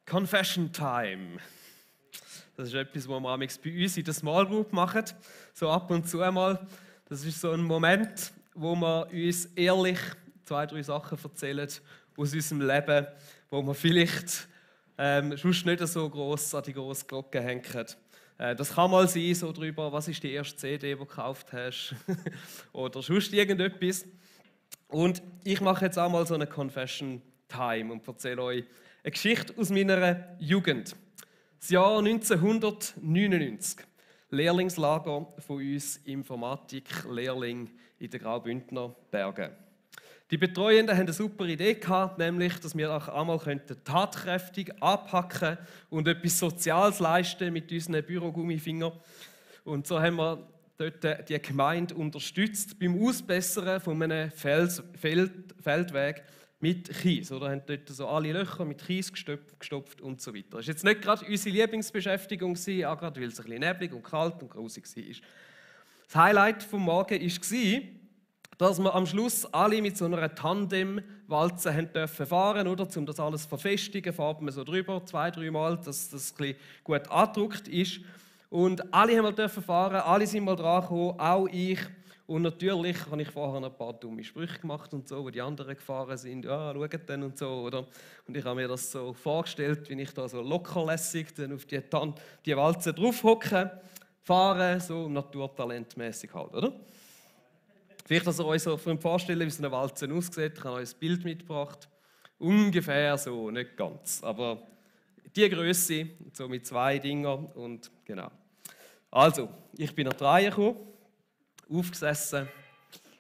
Confession Time. Das ist etwas, was wir bei uns in der Small Group machen, so ab und zu einmal. Das ist so ein Moment, wo wir uns ehrlich 2, 3 Sachen erzählen aus unserem Leben, wo wir vielleicht sonst nicht so gross an die grosse Glocke hängen. Das kann mal sein, so drüber, was ist die erste CD, die du gekauft hast, oder sonst irgendetwas. Und ich mache jetzt auch mal so eine Confession Time und erzähle euch eine Geschichte aus meiner Jugend. Das Jahr 1999. Lehrlingslager von uns, Informatik-Lehrling in den Graubündner Bergen. Die Betreuenden haben eine super Idee gehabt, nämlich, dass wir auch einmal tatkräftig anpacken und etwas Soziales leisten mit unseren Bürogummifingern. Und so haben wir dort die Gemeinde unterstützt beim Ausbessern von einem Feldweg mit Kies. Oder haben dort so alle Löcher mit Kies gestopft und so weiter. Das war jetzt nicht gerade unsere Lieblingsbeschäftigung, auch gerade weil es ein bisschen neblig und kalt und grusig war. Das Highlight des Morgens war, dass wir am Schluss alle mit so einer Tandemwalze fahren durften, um das alles zu verfestigen. Fahren wir so drüber, 2, 3 Mal, dass das ein bisschen gut angedruckt ist. Und alle haben wir fahren, alle sind mal dran gekommen, auch ich. Und natürlich habe ich vorher ein paar dumme Sprüche gemacht und so, wo die anderen gefahren sind. Ja, schaut dann und so, oder? Und ich habe mir das so vorgestellt, wie ich da so lockerlässig dann auf die Walze drauf hocke, fahre, so naturtalentmäßig halt, oder? Vielleicht, dass ihr euch so vorstellen, wie so eine Walze aussieht. Ich habe euch ein Bild mitgebracht. Ungefähr so, nicht ganz. Aber die Größe, so mit 2 Dingern und genau. Also, ich bin nach der Reihe gekommen, aufgesessen,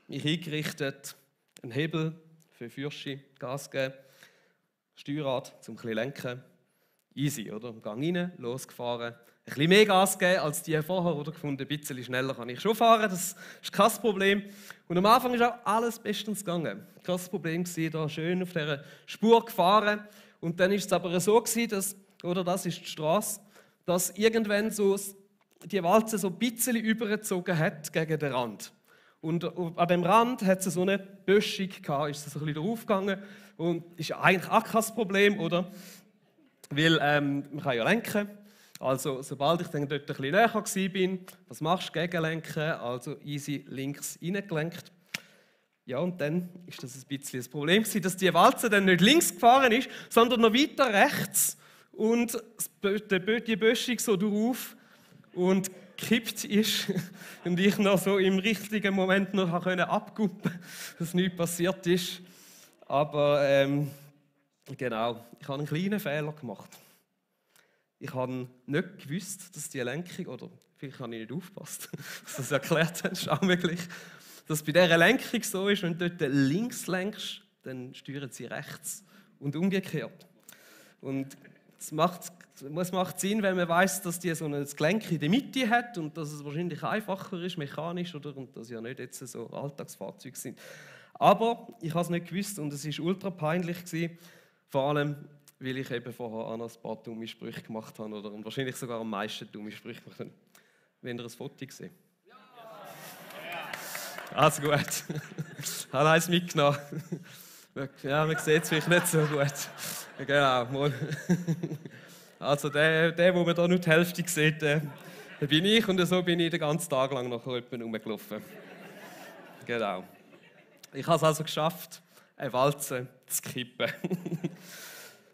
mich eingerichtet, einen Hebel für Fürsche, Gas geben, Steuerrad zum lenken. Easy, oder? Gang rein, losgefahren. Ein bisschen mehr Gas geben als die vorher, oder? Gefunden, ein bisschen schneller kann ich schon fahren, das ist kein Problem. Und am Anfang ist auch alles bestens gegangen. Kein Problem war, da schön auf dieser Spur gefahren. Und dann ist es aber so gewesen, dass, oder das ist die Straße, dass irgendwann so die Walze so ein bisschen übergezogen hat gegen den Rand. Und an dem Rand hat es so eine Böschung gehabt, ist es so ein bisschen draufgegangen. Und ist eigentlich auch kein Problem, oder? Weil man kann ja lenken. Also, sobald ich dann dort ein bisschen näher war, was machst du? Gegenlenken, also easy links reingelenkt. Ja, und dann ist das ein bisschen das Problem, dass die Walze dann nicht links gefahren ist, sondern noch weiter rechts und die Böschung so drauf und gekippt ist und ich noch so im richtigen Moment noch abguppen konnte, dass nichts passiert ist. Aber genau, ich habe einen kleinen Fehler gemacht. Ich habe nicht gewusst, dass die Lenkung, oder vielleicht habe ich nicht aufgepasst, dass das erklärt hat, ist auch möglich, dass bei dieser Lenkung so ist, wenn du dort links lenkst, dann steuert sie rechts und umgekehrt. Und es macht Sinn, wenn man weiss, dass die so ein Gelenk in der Mitte hat und dass es wahrscheinlich einfacher ist, mechanisch, oder? Und dass ja nicht jetzt so Alltagsfahrzeuge sind. Aber ich habe es nicht gewusst und es war ultra peinlich gewesen, vor allem, weil ich eben vorher auch noch ein paar dumme Sprüche gemacht habe oder wahrscheinlich sogar am meisten dumme Sprüche gemacht habe. Wollt ihr ein Foto sehen? Ja! Also gut. Ich habe eins mitgenommen. Ja, man sieht es vielleicht nicht so gut. Genau, mal. Also der, wo man da nur die Hälfte sieht, der bin ich und so bin ich den ganzen Tag lang nachher rumgelaufen. Genau. Ich habe es also geschafft, eine Walze zu kippen.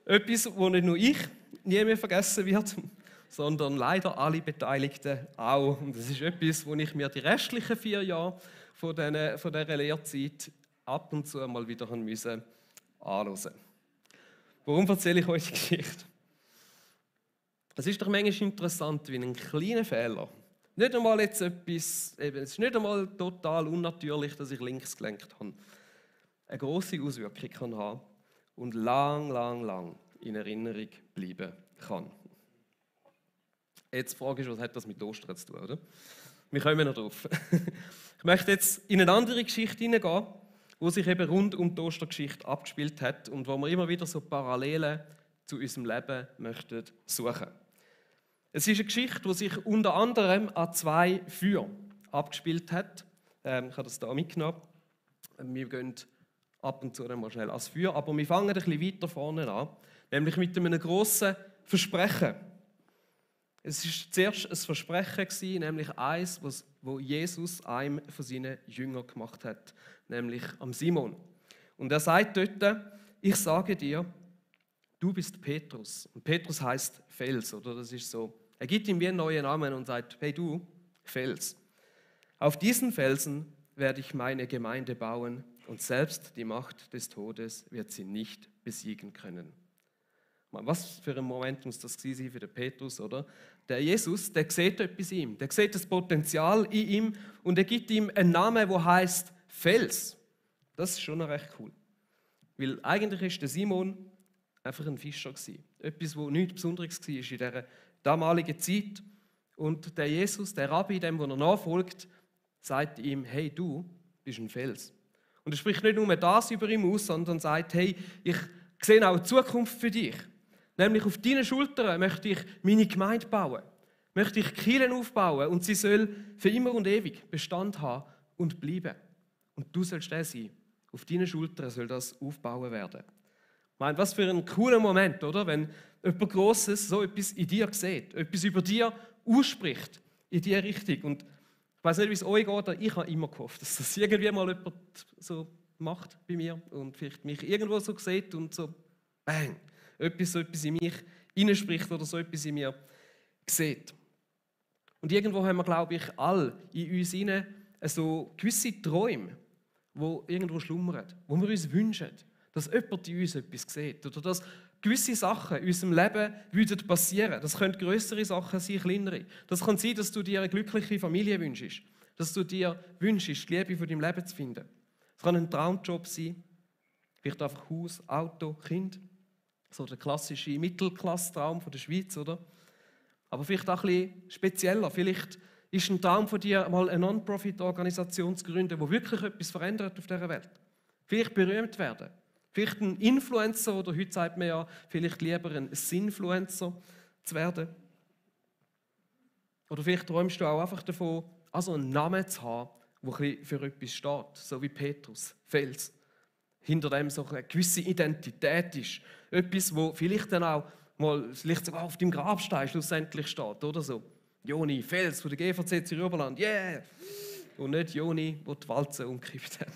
Etwas, das nicht nur ich nie mehr vergessen wird, sondern leider alle Beteiligten auch. Und das ist etwas, wo ich mir die restlichen 4 Jahre von dieser Lehrzeit ab und zu mal wieder anhören musste. Warum erzähle ich euch die Geschichte? Es ist doch manchmal interessant, wie ein kleiner Fehler, nicht einmal jetzt etwas, es ist nicht einmal total unnatürlich, dass ich links gelenkt habe, eine grosse Auswirkung kann haben und lang in Erinnerung bleiben kann. Jetzt die Frage ist, was hat das mit Ostern zu tun, oder? Wir kommen noch drauf. Ich möchte jetzt in eine andere Geschichte hineingehen, wo sich eben rund um die Ostergeschichte abgespielt hat und wo wir immer wieder so Parallelen zu unserem Leben möchten suchen. Es ist eine Geschichte, die sich unter anderem an 2 Feuern abgespielt hat. Ich habe das hier mitgenommen. Wir gehen ab und zu dann mal schnell ans Feuer. Aber wir fangen ein bisschen weiter vorne an, nämlich mit einem grossen Versprechen. Es war zuerst ein Versprechen, nämlich eins, wo Jesus einem von seinen Jüngern gemacht hat, nämlich am Simon. Und er sagt dort, ich sage dir, du bist Petrus. Und Petrus heißt Fels, oder? Das ist so. Er gibt ihm wie einen neuen Namen und sagt, hey du, Fels. Auf diesen Felsen werde ich meine Gemeinde bauen und selbst die Macht des Todes wird sie nicht besiegen können. Was für ein Moment muss das gewesen sein für den Petrus, oder? Der Jesus, der sieht etwas in ihm, der sieht das Potenzial in ihm und er gibt ihm einen Namen, der heißt Fels. Das ist schon noch recht cool. Weil eigentlich ist der Simon einfach ein Fischer gewesen. Etwas, was nichts Besonderes war in dieser damaligen Zeit. Und der Jesus, der Rabbi, dem, wo er nachfolgt, sagt ihm, hey, du bist ein Fels. Und er spricht nicht nur das über ihn aus, sondern sagt, hey, ich sehe auch eine Zukunft für dich. Nämlich auf deinen Schultern möchte ich meine Gemeinde bauen, möchte ich Kirchen aufbauen und sie soll für immer und ewig Bestand haben und bleiben. Und du sollst der sein. Auf deinen Schultern soll das aufbauen werden. Ich meine, was für ein cooler Moment, oder? Wenn jemand Grosses so etwas in dir sieht, etwas über dir ausspricht, in diese Richtung. Und ich weiß nicht, wie es euch geht, aber ich habe immer gehofft, dass das irgendwie mal jemand so macht bei mir und vielleicht mich irgendwo so sieht und so bang, so etwas in mich hineinspricht oder so etwas in mir sieht. Und irgendwo haben wir, glaube ich, alle in uns hinein so gewisse Träume, die irgendwo schlummern, wo wir uns wünschen, dass jemand in uns etwas sieht oder dass gewisse Sachen in unserem Leben passieren. Das können grössere Sachen sein, kleinere. Das kann sein, dass du dir eine glückliche Familie wünschst, dass du dir wünschst, die Liebe von deinem Leben zu finden. Es kann ein Traumjob sein, vielleicht einfach Haus, Auto, Kind. So der klassische Mittelklasse-Traum von der Schweiz, oder? Aber vielleicht auch ein bisschen spezieller. Vielleicht ist ein Traum von dir, mal eine Non-Profit-Organisation zu gründen, die wirklich etwas verändert auf dieser Welt. Vielleicht berühmt werden. Vielleicht ein Influencer, oder heute sagt man ja, vielleicht lieber ein Sinfluencer zu werden. Oder vielleicht träumst du auch einfach davon, also einen Namen zu haben, der für etwas steht, so wie Petrus, Fels. Hinter dem so eine gewisse Identität ist. Etwas, wo vielleicht dann auch mal, vielleicht sogar auf dem Grabstein schlussendlich steht, oder so. Joni, Fels von der GVZ Zürich-Oberland, yeah! Und nicht Joni, der die Walze umgekippt hat.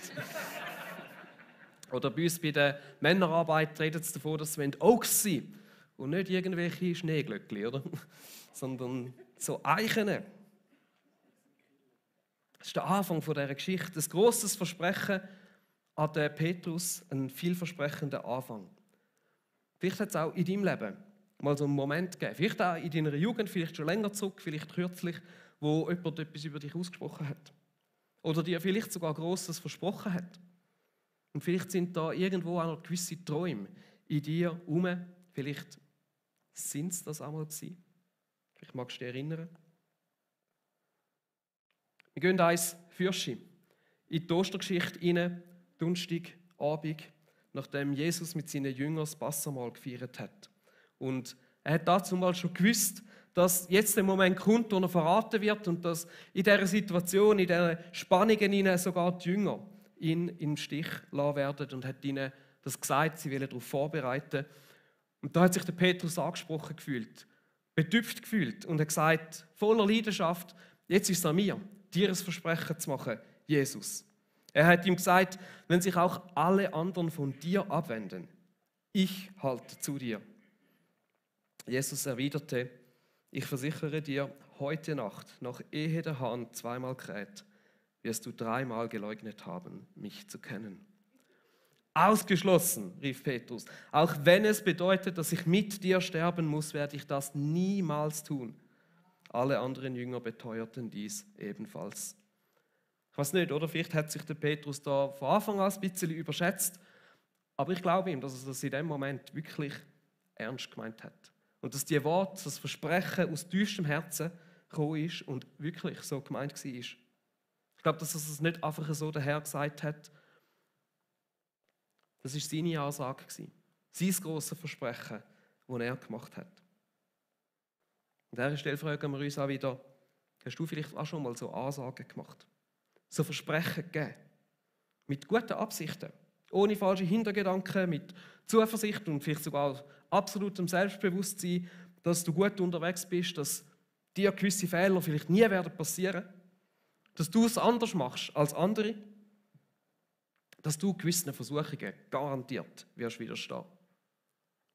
Oder bei uns bei der Männerarbeit redet es davon, dass wir Oaks sind und nicht irgendwelche Schneeglöckchen, oder? Sondern so Eichen. Das ist der Anfang dieser Geschichte. Ein grosses Versprechen an den Petrus, ein vielversprechender Anfang. Vielleicht hat es auch in deinem Leben mal so einen Moment gegeben, vielleicht auch in deiner Jugend, vielleicht schon länger zurück, vielleicht kürzlich, wo jemand etwas über dich ausgesprochen hat. Oder dir vielleicht sogar Grosses versprochen hat. Und vielleicht sind da irgendwo auch noch gewisse Träume in dir herum. Vielleicht sind es das einmal gewesen. Vielleicht magst du dich erinnern. Wir gehen eins Fürschi in die Ostergeschichte rein, Donnerstagabend, nachdem Jesus mit seinen Jüngern das Passamal gefeiert hat. Und er hat dazu mal schon gewusst, dass jetzt der Moment kommt, wo er verraten wird und dass in dieser Situation, in diesen Spannungen hinein sogar die Jünger ihn im Stich lassen werden und hat ihnen das gesagt, sie wollen darauf vorbereiten. Und da hat sich der Petrus angesprochen gefühlt, betüpft gefühlt und hat gesagt, voller Leidenschaft, jetzt ist es an mir, dir ein Versprechen zu machen, Jesus. Er hat ihm gesagt, wenn sich auch alle anderen von dir abwenden, ich halte zu dir. Jesus erwiderte, ich versichere dir, heute Nacht, noch ehe der Hahn zweimal kräht, wirst du 3-mal geleugnet haben, mich zu kennen. Ausgeschlossen, rief Petrus. Auch wenn es bedeutet, dass ich mit dir sterben muss, werde ich das niemals tun. Alle anderen Jünger beteuerten dies ebenfalls. Ich weiß nicht, oder? Vielleicht hat sich der Petrus da von Anfang an ein bisschen überschätzt. Aber ich glaube ihm, dass er das in dem Moment wirklich ernst gemeint hat. Und dass die Worte, das Versprechen aus tiefstem Herzen gekommen ist und wirklich so gemeint war. Ich glaube, dass er es nicht einfach so daher gesagt hat. Das war seine Ansage. Sein grosses Versprechen, das er gemacht hat. An dieser Stelle fragen wir uns auch wieder, hast du vielleicht auch schon mal so Ansagen gemacht? So Versprechen gegeben? Mit guten Absichten. Ohne falsche Hintergedanken, mit Zuversicht und vielleicht sogar absolutem Selbstbewusstsein, dass du gut unterwegs bist, dass dir gewisse Fehler vielleicht nie werden passieren, dass du es anders machst als andere, dass du gewissen Versuchungen garantiert wirst widerstehen.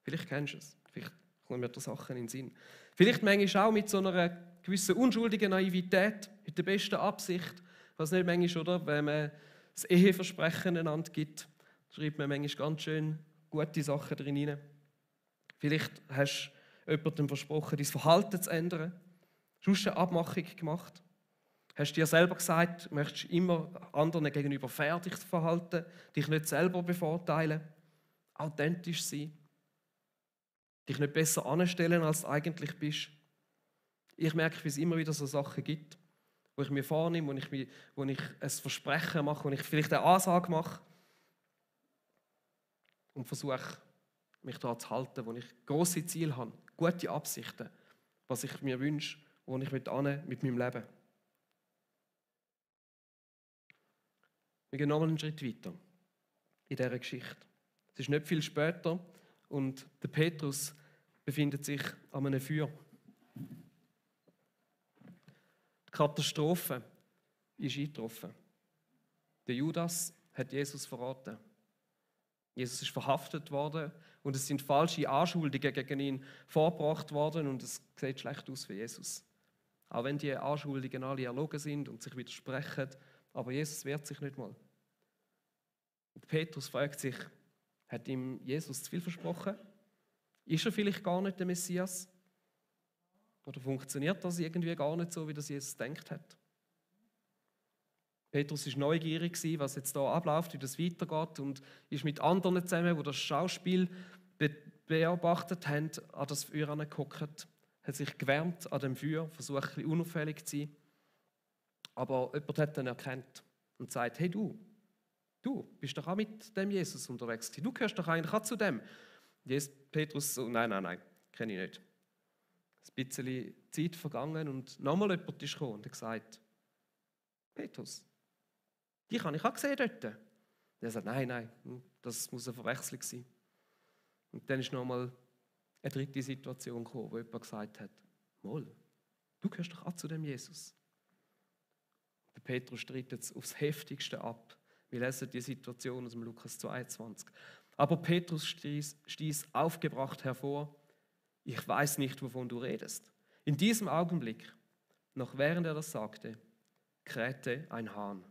Vielleicht kennst du es, vielleicht kommen mir da Sachen in den Sinn. Vielleicht manchmal auch mit so einer gewissen unschuldigen Naivität, mit der besten Absicht, was nicht manchmal, oder? Wenn man das Eheversprechen einander gibt, schreibt man manchmal ganz schön gute Sachen drin hinein. Vielleicht hast du jemandem versprochen, dein Verhalten zu ändern. Hast du eine Abmachung gemacht? Hast du dir selber gesagt, du möchtest immer anderen gegenüber fair dich verhalten, dich nicht selber bevorteilen, authentisch sein, dich nicht besser anstellen, als du eigentlich bist. Ich merke, wie es immer wieder so Sachen gibt, wo ich mir vornehme, wo ich ein Versprechen mache, wo ich vielleicht eine Ansage mache und versuche, mich daran zu halten, wo ich grosse Ziele habe, gute Absichten, was ich mir wünsche, wo ich mit meinem Leben. Wir gehen nochmal einen Schritt weiter in dieser Geschichte. Es ist nicht viel später und der Petrus befindet sich an einem Feuer. Die Katastrophe ist eingetroffen. Der Judas hat Jesus verraten. Jesus ist verhaftet worden und es sind falsche Anschuldigungen gegen ihn vorgebracht worden und es sieht schlecht aus für Jesus. Auch wenn die Anschuldigungen alle erlogen sind und sich widersprechen, aber Jesus wehrt sich nicht mal. Und Petrus fragt sich, hat ihm Jesus zu viel versprochen? Ist er vielleicht gar nicht der Messias? Oder funktioniert das irgendwie gar nicht so, wie das Jesus gedacht hat? Petrus war neugierig, was jetzt hier abläuft, wie das weitergeht und ist mit anderen zusammen, die das Schauspiel beobachtet haben, an das Feuer herangehockt, hat sich gewärmt an dem Feuer, versucht ein bisschen unauffällig zu sein. Aber jemand hat dann erkannt und sagt, hey du bist doch auch mit dem Jesus unterwegs gewesen. Du gehörst doch eigentlich auch zu dem. Petrus so, nein, kenne ich nicht. Ein bisschen Zeit vergangen und nochmal jemand ist gekommen und hat gesagt, Petrus, die habe ich auch gesehen dort. Er sagt, nein, das muss eine Verwechslung sein. Und dann ist nochmal eine dritte Situation gekommen, wo jemand gesagt hat, Moll, du gehörst doch auch zu dem Jesus. Der Petrus streitet es aufs Heftigste ab. Wir lesen die Situation aus dem Lukas 22. Aber Petrus stieß aufgebracht hervor, ich weiß nicht, wovon du redest. In diesem Augenblick, noch während er das sagte, krähte ein Hahn.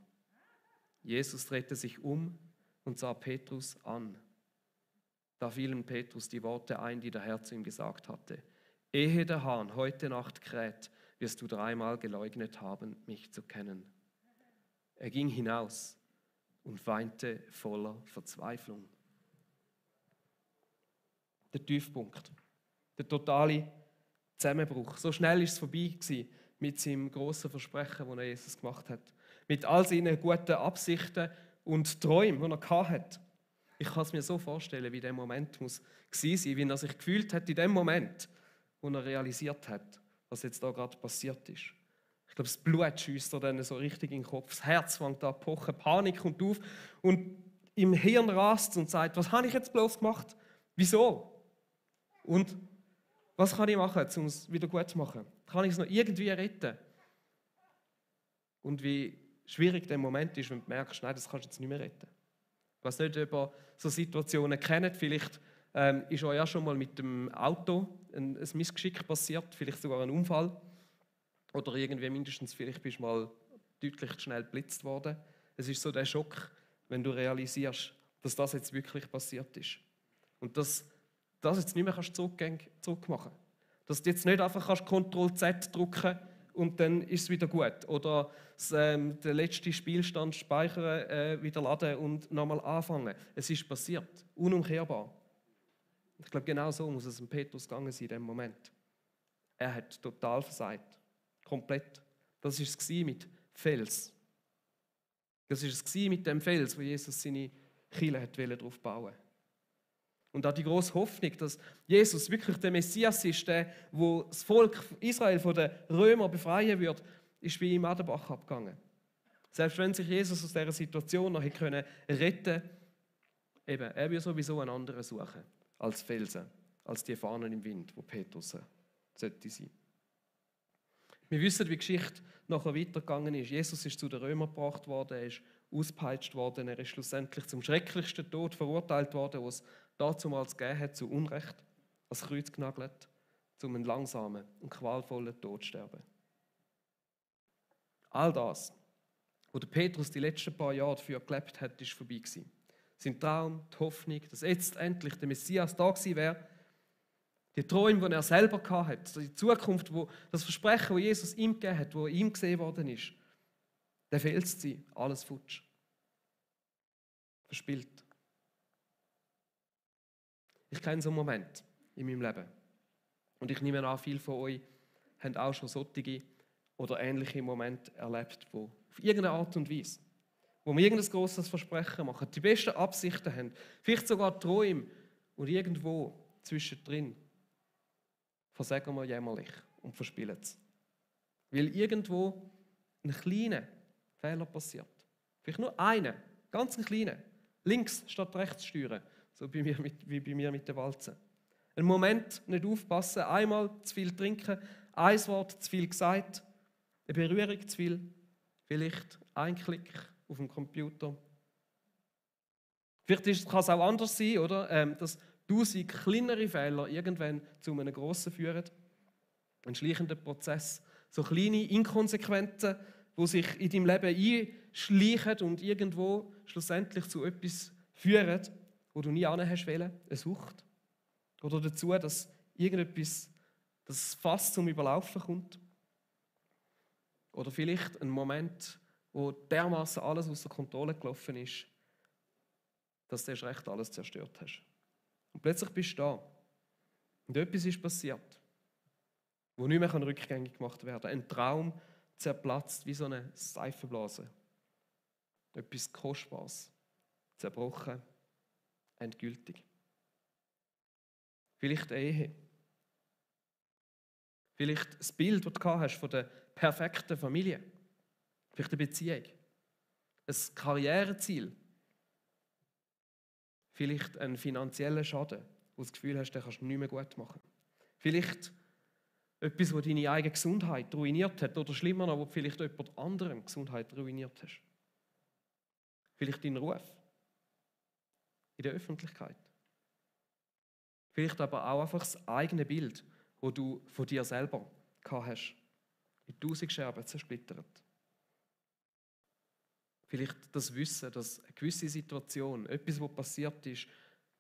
Jesus drehte sich um und sah Petrus an. Da fielen Petrus die Worte ein, die der Herr zu ihm gesagt hatte. Ehe der Hahn heute Nacht kräht, wirst du 3-mal geleugnet haben, mich zu kennen. Er ging hinaus und weinte voller Verzweiflung. Der Tiefpunkt, der totale Zusammenbruch. So schnell ist es vorbei gewesen mit seinem grossen Versprechen, das er Jesus gemacht hat. Mit all seinen guten Absichten und Träumen, die er hatte. Ich kann es mir so vorstellen, wie der Moment muss gewesen sein, wie er sich gefühlt hat in dem Moment, wo er realisiert hat, was jetzt da gerade passiert ist. Ich glaube, das Blut schiesst er dann so richtig in den Kopf, das Herz fängt an zu pochen, Panik kommt auf und im Hirn rast und sagt, was habe ich jetzt bloß gemacht? Wieso? Und was kann ich machen, um es wieder gut zu machen? Kann ich es noch irgendwie retten? Und wie schwierig der Moment ist, wenn du merkst, nein, das kannst du jetzt nicht mehr retten. Ich weiß nicht, ob ihr so Situationen kennt. Vielleicht ist euch ja schon mal mit dem Auto ein Missgeschick passiert, vielleicht sogar ein Unfall. Oder irgendwie mindestens, vielleicht bist du mal deutlich schnell geblitzt worden. Es ist so der Schock, wenn du realisierst, dass das jetzt wirklich passiert ist. Und dass das jetzt nicht mehr zurückmachen kannst. Dass du jetzt nicht einfach Ctrl-Z drücken und dann ist es wieder gut. Oder den letzten Spielstand speichern, wieder laden und nochmal anfangen. Es ist passiert, unumkehrbar. Ich glaube, genau so muss es dem Petrus gegangen sein in dem Moment. Er hat total versagt. Komplett. Das war es mit Fels. Das war es mit dem Fels, wo Jesus seine Kirche drauf bauen wollte. Und auch die grosse Hoffnung, dass Jesus wirklich der Messias ist, der das Volk Israel von den Römern befreien wird, ist bei ihm an den Bach abgegangen. Selbst wenn sich Jesus aus dieser Situation noch retten konnte, eben, er will sowieso einen anderen suchen als Felsen, als die Fahnen im Wind, wo Petrus sollte sein. Wir wissen, wie die Geschichte nachher weitergegangen ist. Jesus ist zu den Römern gebracht worden, er ist ausgepeitscht worden, er ist schlussendlich zum schrecklichsten Tod verurteilt worden, was es damals gegeben hat, zu Unrecht, ans Kreuz genagelt, um einen langsamen und qualvollen Tod zu sterben. All das, wo der Petrus die letzten paar Jahre dafür gelebt hat, ist vorbei gewesen. Sein Traum, die Hoffnung, dass jetzt endlich der Messias da gewesen wäre, die Träume, die er selber hatte, die Zukunft, das Versprechen, das Jesus ihm gegeben hat, das ihm gesehen worden ist, der fehlt sie, alles futsch. Verspielt. Ich kenne so einen Moment in meinem Leben. Und ich nehme an, viele von euch haben auch schon solche oder ähnliche Momente erlebt, wo auf irgendeine Art und Weise, wo wir irgendein grosses Versprechen machen, die besten Absichten haben, vielleicht sogar Träume und irgendwo zwischendrin versagen wir jämmerlich und verspielen es. Weil irgendwo ein kleiner Fehler passiert. Vielleicht nur einen, ganz ein kleiner. Links statt rechts steuern, so wie bei mir mit der Walze. Einen Moment nicht aufpassen, einmal zu viel trinken, ein Wort zu viel gesagt, eine Berührung zu viel, vielleicht ein Klick auf dem Computer. Vielleicht kann es auch anders sein, oder? Dass 1000 kleinere Fehler irgendwann zu einem grossen führen. Ein schleichender Prozess. So kleine Inkonsequenzen, die sich in deinem Leben einschleichen und irgendwo schlussendlich zu etwas führen, wo du nie anhast hast wollen, eine Sucht. Oder dazu, dass irgendetwas, das Fass zum Überlaufen kommt. Oder vielleicht ein Moment, wo dermaßen alles aus der Kontrolle gelaufen ist, dass du erst recht alles zerstört hast. Und plötzlich bist du da. Und etwas ist passiert, wo nicht mehr rückgängig gemacht werden kann. Ein Traum zerplatzt wie so eine Seifenblase. Etwas Kostbares, zerbrochen, endgültig. Vielleicht eine Ehe. Vielleicht das Bild, das du hast von der perfekten Familie. Vielleicht eine Beziehung. Ein Karriereziel. Vielleicht einen finanziellen Schaden, wo du das Gefühl hast, den kannst du nicht mehr gut machen. Vielleicht etwas, das deine eigene Gesundheit ruiniert hat. Oder schlimmer noch, wo vielleicht jemand anderem Gesundheit ruiniert hast. Vielleicht deinen Ruf. In der Öffentlichkeit. Vielleicht aber auch einfach das eigene Bild, das du von dir selber gehabt hast. In 1000 Scherben zersplittert. Vielleicht das Wissen, dass eine gewisse Situation, etwas, was passiert ist,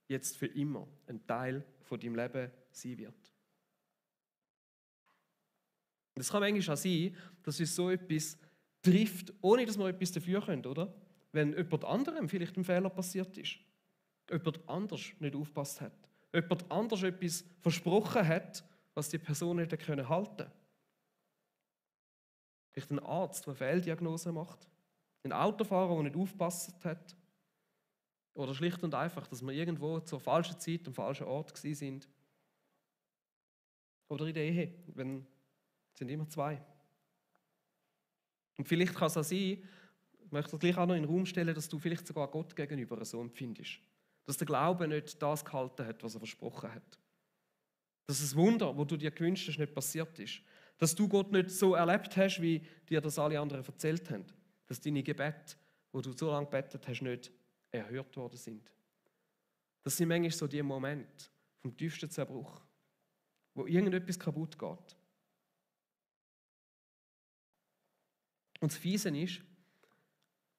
jetzt für immer ein Teil von deinem Leben sein wird. Es kann manchmal auch sein, dass uns so etwas trifft, ohne dass wir etwas dafür können, oder? Wenn jemand anderem vielleicht ein Fehler passiert ist. Jemand anders nicht aufgepasst hat. Jemand anders etwas versprochen hat, was die Person nicht halten konnte. Vielleicht ein Arzt, der eine Fehldiagnose macht. Ein Autofahrer, der nicht aufgepasst hat. Oder schlicht und einfach, dass wir irgendwo zur falschen Zeit am falschen Ort gewesen sind. Oder in der Ehe, es sind immer zwei. Und vielleicht kann es auch sein, ich möchte gleich auch noch in den Raum stellen, dass du vielleicht sogar Gott gegenüber so empfindest. Dass der Glaube nicht das gehalten hat, was er versprochen hat. Dass das Wunder, das du dir gewünscht hast, nicht passiert ist. Dass du Gott nicht so erlebt hast, wie dir das alle anderen erzählt haben. Dass deine Gebete, wo du so lange gebetet hast, nicht erhört worden sind. Das sind manchmal so die Momente vom tiefsten Zerbruch, wo irgendetwas kaputt geht. Und das Fiese ist,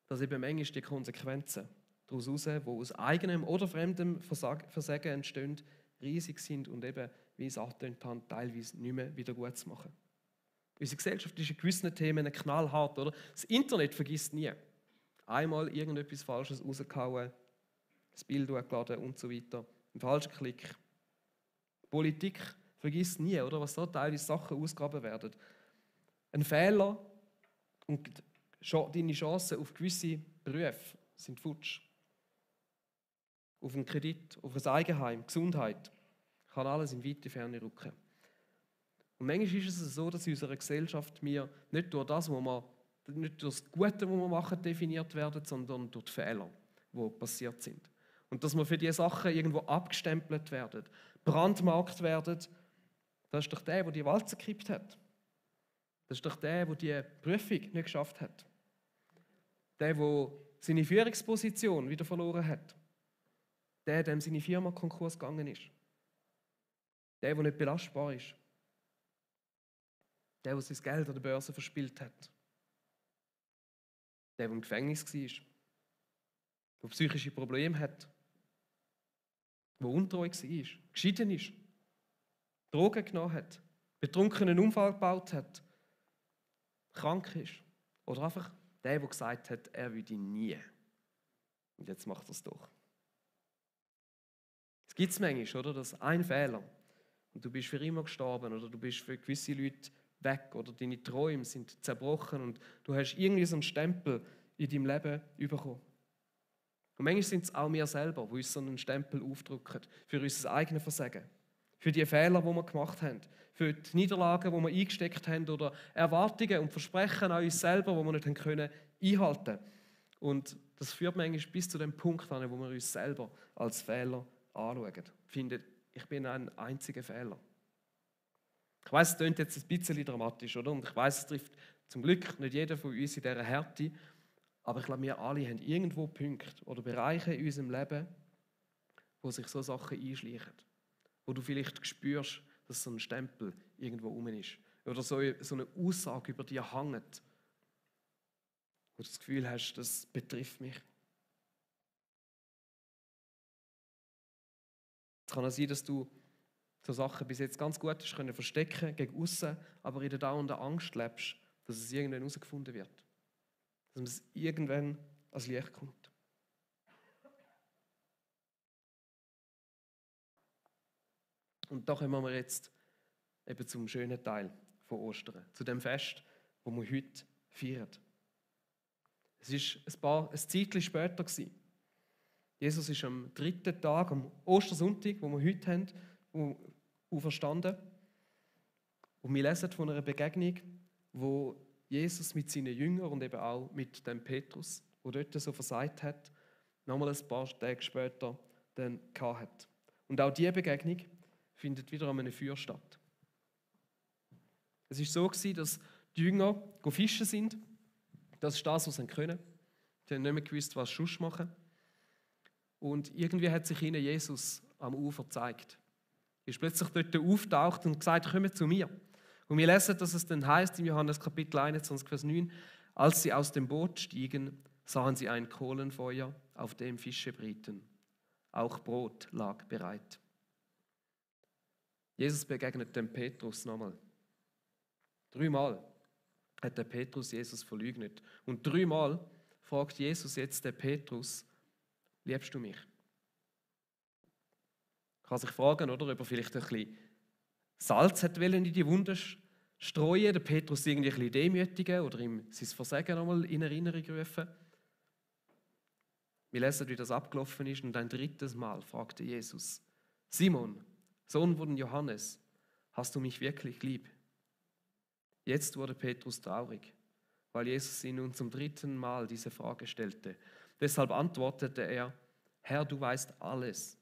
dass eben manchmal die Konsequenzen daraus heraus, die aus eigenem oder fremdem Versagen entstehen, riesig sind und eben, wie es angetönt haben, teilweise nicht mehr wieder gut zu machen. Unsere Gesellschaft ist in gewissen Themen knallhart, oder? Das Internet vergisst nie. Einmal irgendetwas Falsches rausgehauen, das Bild hochgeladen und so weiter. Ein falscher Klick. Politik vergisst nie, oder? Was da teilweise Sachen ausgegraben werden. Ein Fehler und deine Chancen auf gewisse Berufe sind futsch. Auf einen Kredit, auf ein Eigenheim, Gesundheit, kann alles in weite Ferne rücken. Und manchmal ist es so, dass in unserer Gesellschaft wir nicht durch das, nicht durch das Gute, was wir machen, definiert werden, sondern durch die Fehler, die passiert sind. Und dass wir für diese Sachen irgendwo abgestempelt werden, brandmarkt werden, das ist doch der die Walze gekippt hat. Das ist doch der die Prüfung nicht geschafft hat. Der seine Führungsposition wieder verloren hat. Dem seine Firma Konkurs gegangen ist. Der nicht belastbar ist. Der sein Geld an der Börse verspielt hat. Der im Gefängnis war. Der psychische Probleme hat. Der untreu war. Geschieden ist. Drogen genommen hat. Betrunkenen Unfall gebaut hat. Krank ist. Oder einfach der gesagt hat, er würde nie. Und jetzt macht er es doch. Es gibt es manchmal, oder? Dass ein Fehler und du bist für immer gestorben oder du bist für gewisse Leute weg oder deine Träume sind zerbrochen und du hast irgendwie so einen Stempel in deinem Leben bekommen. Und manchmal sind es auch wir selber, die uns so einen Stempel aufdrücken für unser eigenes Versagen, für die Fehler, die wir gemacht haben, für die Niederlagen, die wir eingesteckt haben oder Erwartungen und Versprechen an uns selber, die wir nicht einhalten können. Und das führt manchmal bis zu dem Punkt an, wo wir uns selber als Fehler anschauen. Finden, ich bin ein einziger Fehler. Ich weiss, es klingt jetzt ein bisschen dramatisch, oder? Und ich weiss, es trifft zum Glück nicht jeder von uns in dieser Härte. Aber ich glaube, wir alle haben irgendwo Punkte oder Bereiche in unserem Leben, wo sich so Sachen einschleichen. Wo du vielleicht spürst, dass so ein Stempel irgendwo rum ist. Oder so eine Aussage über dich hängt. Wo du das Gefühl hast, das betrifft mich. Es kann auch sein, dass du so Sachen bis jetzt ganz gut hast können verstecken gegen aussen, aber in der dauernden Angst lebst, dass es irgendwann herausgefunden wird. Dass es irgendwann ans Licht kommt. Und da kommen wir jetzt eben zum schönen Teil von Ostern, zu dem Fest, das wir heute feiern. Es war ein Zeitchen später. Jesus ist am 3. Tag, am Ostersonntag, wo wir heute haben, auferstanden. Und wir lesen von einer Begegnung, wo Jesus mit seinen Jüngern und eben auch mit dem Petrus, der dort so versagt hat, nochmal ein paar Tage später dann hatte. Und auch diese Begegnung findet wieder an einem Feuer statt. Es war so, dass die Jünger fischen sind. Das ist das, was sie können. Sie haben nicht mehr gewusst, was sie sonst machen. Und irgendwie hat sich ihnen Jesus am Ufer gezeigt. Er ist plötzlich dort auftaucht und gesagt, kommt zu mir. Und wir lesen, dass es dann heißt im Johannes Kapitel 21, Vers 9, als sie aus dem Boot stiegen, sahen sie ein Kohlenfeuer, auf dem Fische brieten. Auch Brot lag bereit. Jesus begegnet dem Petrus nochmal. 3-mal hat der Petrus Jesus verleugnet. Und 3-mal fragt Jesus jetzt den Petrus, liebst du mich? Kann sich fragen, oder, ob er vielleicht ein bisschen Salz hat in die Wunde streuen, den Petrus irgendwie ein bisschen demütigen oder ihm sein Versagen nochmal in Erinnerung rufen. Wir lesen, wie das abgelaufen ist und ein 3. Mal fragte Jesus, Simon, Sohn von Johannes, hast du mich wirklich lieb? Jetzt wurde Petrus traurig, weil Jesus ihn nun zum 3. Mal diese Frage stellte. Deshalb antwortete er, Herr, du weißt alles.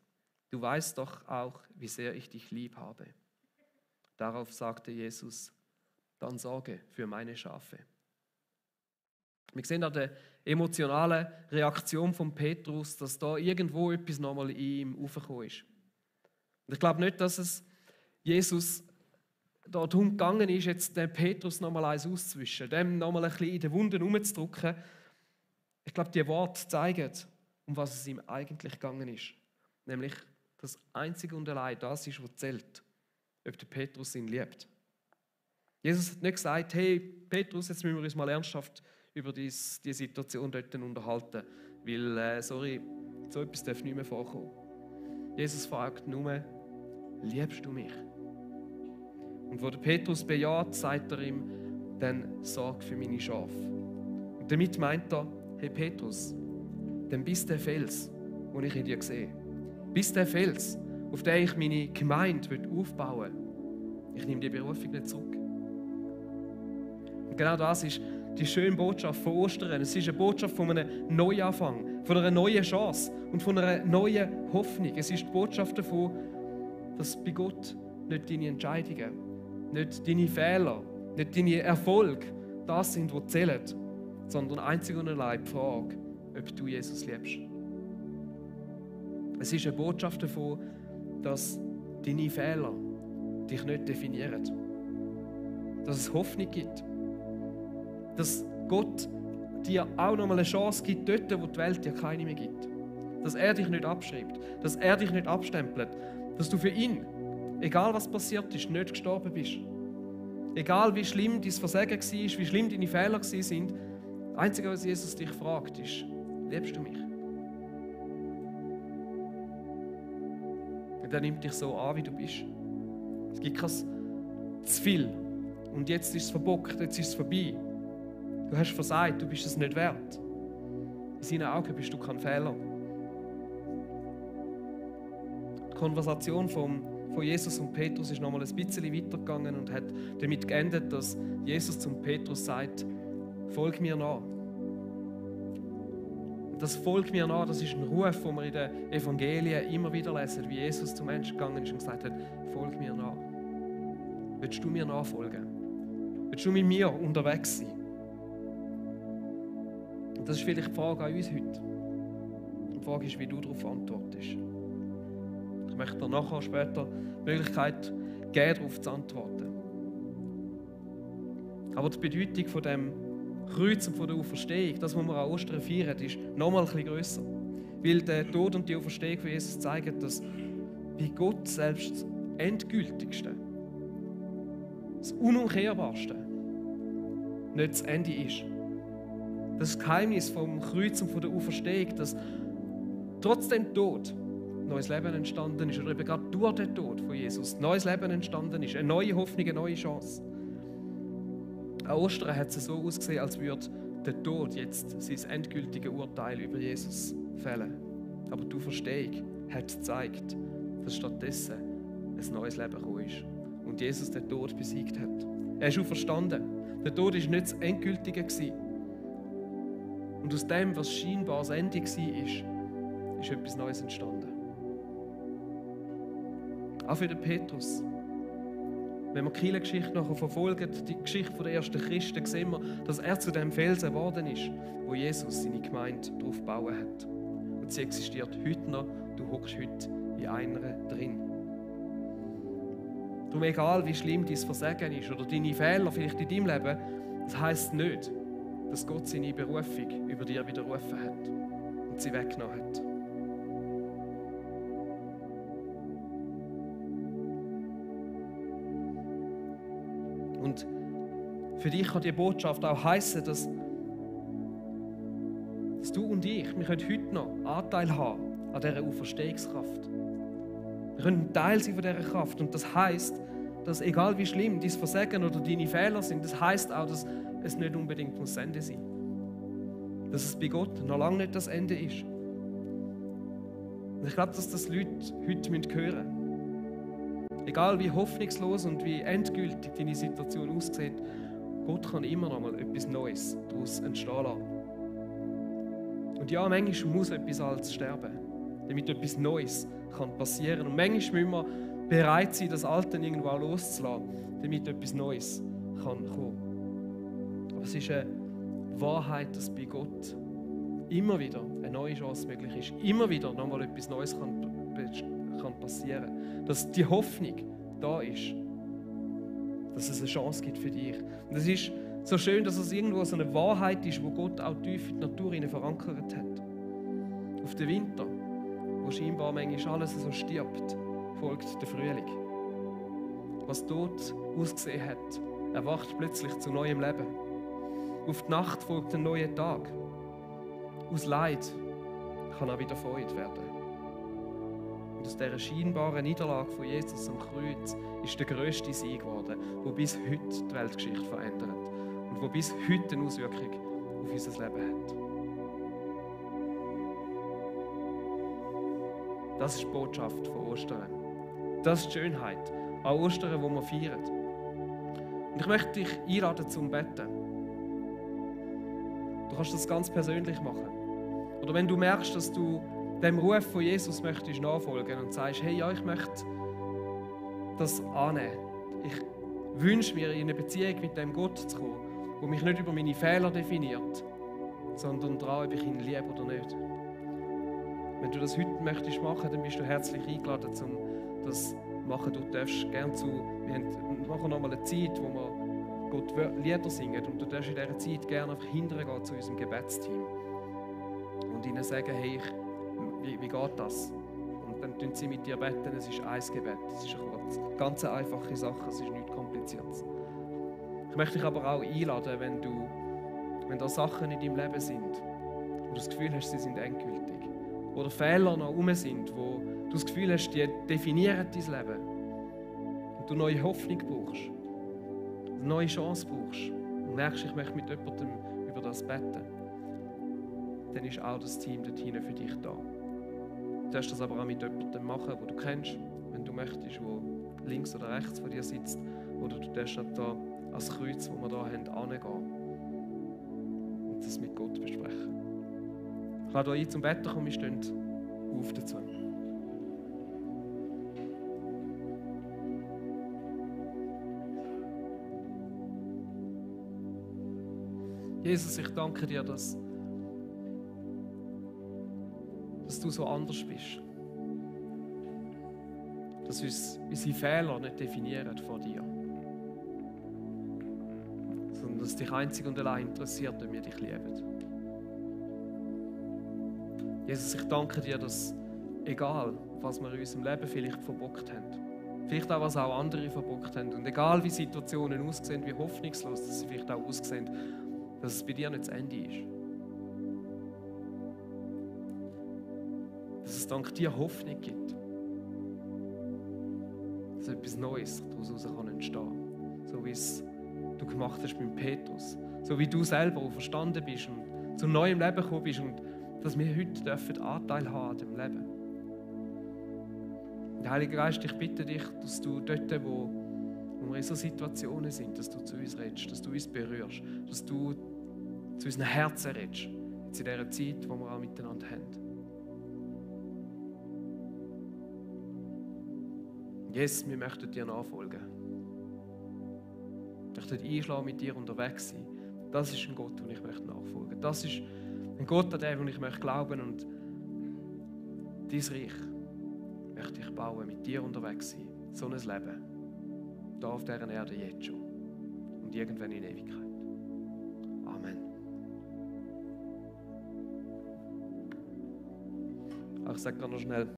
Du weißt doch auch, wie sehr ich dich lieb habe. Darauf sagte Jesus, dann sorge für meine Schafe. Wir sehen an der emotionalen Reaktion von Petrus, dass da irgendwo etwas nochmal in ihm aufgekommen ist. Und ich glaube nicht, dass es Jesus darum gegangen ist, jetzt den Petrus nochmal eins auszuwischen, dem nochmal ein bisschen in den Wunden herumzudrücken. Ich glaube, die Worte zeigen, um was es ihm eigentlich gegangen ist. Nämlich, dass einzig und allein das ist, was zählt, ob der Petrus ihn liebt. Jesus hat nicht gesagt, hey Petrus, jetzt müssen wir uns mal ernsthaft über die Situation dort unterhalten, weil, sorry, so etwas darf nicht mehr vorkommen. Jesus fragt nur, liebst du mich? Und wo der Petrus bejaht, sagt er ihm, dann sorg für meine Schafe. Und damit meint er, hey Petrus, dann bist der Fels, den ich in dir sehe. Bist der Fels, auf den ich meine Gemeinde aufbauen will. Ich nehme die Berufung nicht zurück. Und genau das ist die schöne Botschaft von Ostern. Es ist eine Botschaft von einem Neuanfang. von einer neuen Chance und von einer neuen Hoffnung. Es ist die Botschaft davon, dass bei Gott nicht deine Entscheidungen, nicht deine Fehler, nicht deine Erfolge das sind, die zählen, sondern einzig und allein die Frage, ob du Jesus liebst. Es ist eine Botschaft davon, dass deine Fehler dich nicht definieren. Dass es Hoffnung gibt. Dass Gott dir auch noch mal eine Chance gibt, dort, wo die Welt dir keine mehr gibt. Dass er dich nicht abschreibt. Dass er dich nicht abstempelt. Dass du für ihn, egal was passiert ist, nicht gestorben bist. Egal wie schlimm dein Versagen war, wie schlimm deine Fehler waren, das Einzige, was Jesus dich fragt, ist, liebst du mich? Und er nimmt dich so an, wie du bist. Es gibt kein zu viel. Und jetzt ist es verbockt, jetzt ist es vorbei. Du hast versagt, du bist es nicht wert. In seinen Augen bist du kein Fehler. Die Konversation von Jesus und Petrus ist noch mal ein bisschen weitergegangen und hat damit geendet, dass Jesus zum Petrus sagt, folg mir nach. Das Folg mir nach, das ist ein Ruf, den wir in den Evangelien immer wieder lesen, wie Jesus zum Menschen gegangen ist und gesagt hat, folg mir nach. Willst du mir nachfolgen? Willst du mit mir unterwegs sein? Und das ist vielleicht die Frage an uns heute. Und die Frage ist, wie du darauf antwortest. Ich möchte dir nachher später die Möglichkeit geben, darauf zu antworten. Aber die Bedeutung von dem Kreuz und von der Auferstehung, das, was wir an Ostern feiern, ist nochmal ein bisschen grösser. Weil der Tod und die Auferstehung von Jesus zeigen, dass bei Gott selbst das Endgültigste, das Unumkehrbarste, nicht das Ende ist. Das Geheimnis vom Kreuz und von der Auferstehung, dass trotz dem Tod neues Leben entstanden ist, oder eben gerade durch den Tod von Jesus neues Leben entstanden ist, eine neue Hoffnung, eine neue Chance. An Ostern hat es so ausgesehen, als würde der Tod jetzt sein endgültiges Urteil über Jesus fällen. Aber die Auferstehung hat gezeigt, dass stattdessen ein neues Leben gekommen ist und Jesus den Tod besiegt hat. Er ist auferstanden. Der Tod war nicht das Endgültige. Und aus dem, was scheinbar das Ende war, ist etwas Neues entstanden. Auch für den Petrus. Wenn wir die Kirchengeschichte nachher verfolgen, die Geschichte der ersten Christen, sehen wir, dass er zu dem Felsen geworden ist, wo Jesus seine Gemeinde darauf gebaut hat. Und sie existiert heute noch, du hockst heute in einer drin. Darum, egal wie schlimm dein Versagen ist oder deine Fehler vielleicht in deinem Leben, das heisst nicht, dass Gott seine Berufung über dir widerrufen hat und sie weggenommen hat. Und für dich kann diese Botschaft auch heissen, dass du und ich, wir können heute noch Anteil haben an dieser Auferstehungskraft. Wir können ein Teil sein von dieser Kraft. Und das heisst, dass egal wie schlimm dein Versagen oder deine Fehler sind, das heisst auch, dass es nicht unbedingt das Ende sein muss. Dass es bei Gott noch lange nicht das Ende ist. Und ich glaube, dass das Leute heute hören müssen. Egal wie hoffnungslos und wie endgültig deine Situation aussieht, Gott kann immer noch mal etwas Neues daraus entstehen lassen. Und ja, manchmal muss etwas Altes sterben, damit etwas Neues passieren kann. Und manchmal müssen wir bereit sein, das Alte irgendwo auch loszulassen, damit etwas Neues kommen kann. Aber es ist eine Wahrheit, dass bei Gott immer wieder eine neue Chance möglich ist. Immer wieder noch mal etwas Neues kann passieren. Dass die Hoffnung da ist, dass es eine Chance gibt für dich. Und es ist so schön, dass es irgendwo so eine Wahrheit ist, wo Gott auch tief in die Natur verankert hat. Auf den Winter, wo scheinbar manchmal alles so stirbt, folgt der Frühling. Was dort ausgesehen hat, erwacht plötzlich zu neuem Leben. Auf die Nacht folgt ein neuer Tag. Aus Leid kann auch wieder Freude werden. Und aus dieser scheinbaren Niederlage von Jesus am Kreuz ist der grösste Sieg geworden, der bis heute die Weltgeschichte verändert und der bis heute eine Auswirkung auf unser Leben hat. Das ist die Botschaft von Ostern. Das ist die Schönheit an Ostern, die wir feiern. Und ich möchte dich einladen zum Betten. Du kannst das ganz persönlich machen. Oder wenn du merkst, dass du dem Ruf von Jesus möchtest nachfolgen und sagst, hey, ja, ich möchte das annehmen. Ich wünsche mir, in eine Beziehung mit dem Gott zu kommen, der mich nicht über meine Fehler definiert, sondern daran, ob ich ihn liebe oder nicht. Wenn du das heute möchtest machen, dann bist du herzlich eingeladen, um das zu machen. Du darfst gerne wir haben nachher nochmal eine Zeit, wo wir Gott Lieder singen, und du darfst in dieser Zeit gerne einfach hintergehen zu unserem Gebetsteam und ihnen sagen, hey, wie geht das? Und dann tun sie mit dir beten, es ist ein Gebet, es ist eine ganz einfache Sache, es ist nichts Kompliziertes. Ich möchte dich aber auch einladen, wenn da Sachen in deinem Leben sind, wo du das Gefühl hast, sie sind endgültig, oder Fehler noch rum sind, wo du das Gefühl hast, die definieren dein Leben und du neue Hoffnung brauchst, eine neue Chance brauchst und merkst, ich möchte mit jemandem über das beten, dann ist auch das Team dort hinten für dich da. Du darfst das aber auch mit jemandem machen, den du kennst, wenn du möchtest, der links oder rechts von dir sitzt, oder du darfst da als Kreuz, das wir hier haben, hingehen und das mit Gott besprechen. Ich lade euch ein zum Betten kommen, wir stehen auf dazu. Jesus, ich danke dir, dass du so anders bist. Dass uns unsere Fehler nicht definieren vor dir. Sondern dass dich einzig und allein interessiert, wenn wir dich lieben. Jesus, ich danke dir, dass egal, was wir in unserem Leben vielleicht verbockt haben, vielleicht auch, was auch andere verbockt haben, und egal, wie Situationen aussehen, wie hoffnungslos dass sie vielleicht auch aussehen, dass es bei dir nicht das Ende ist. Dass es dank dir Hoffnung gibt. Dass etwas Neues daraus entstehen kann. So wie es du gemacht hast mit Petrus. So wie du selber verstanden bist und zu neuem Leben gekommen bist und dass wir heute dürfen Anteil haben an dem Leben. Und Heiliger Geist, ich bitte dich, dass du dort, wo wir in so Situationen sind, dass du zu uns redest, dass du uns berührst, dass du zu unseren Herzen redest, jetzt in dieser Zeit, die wir auch miteinander haben. Jesus, wir möchten dir nachfolgen. Wir möchten einschlagen, mit dir unterwegs sein. Das ist ein Gott, den ich möchte nachfolgen. Das ist ein Gott, an den ich möchte glauben, und dein Reich möchte ich bauen, mit dir unterwegs sein. So ein Leben. Hier auf dieser Erde jetzt schon. Und irgendwann in Ewigkeit. Amen. Ich sage noch schnell.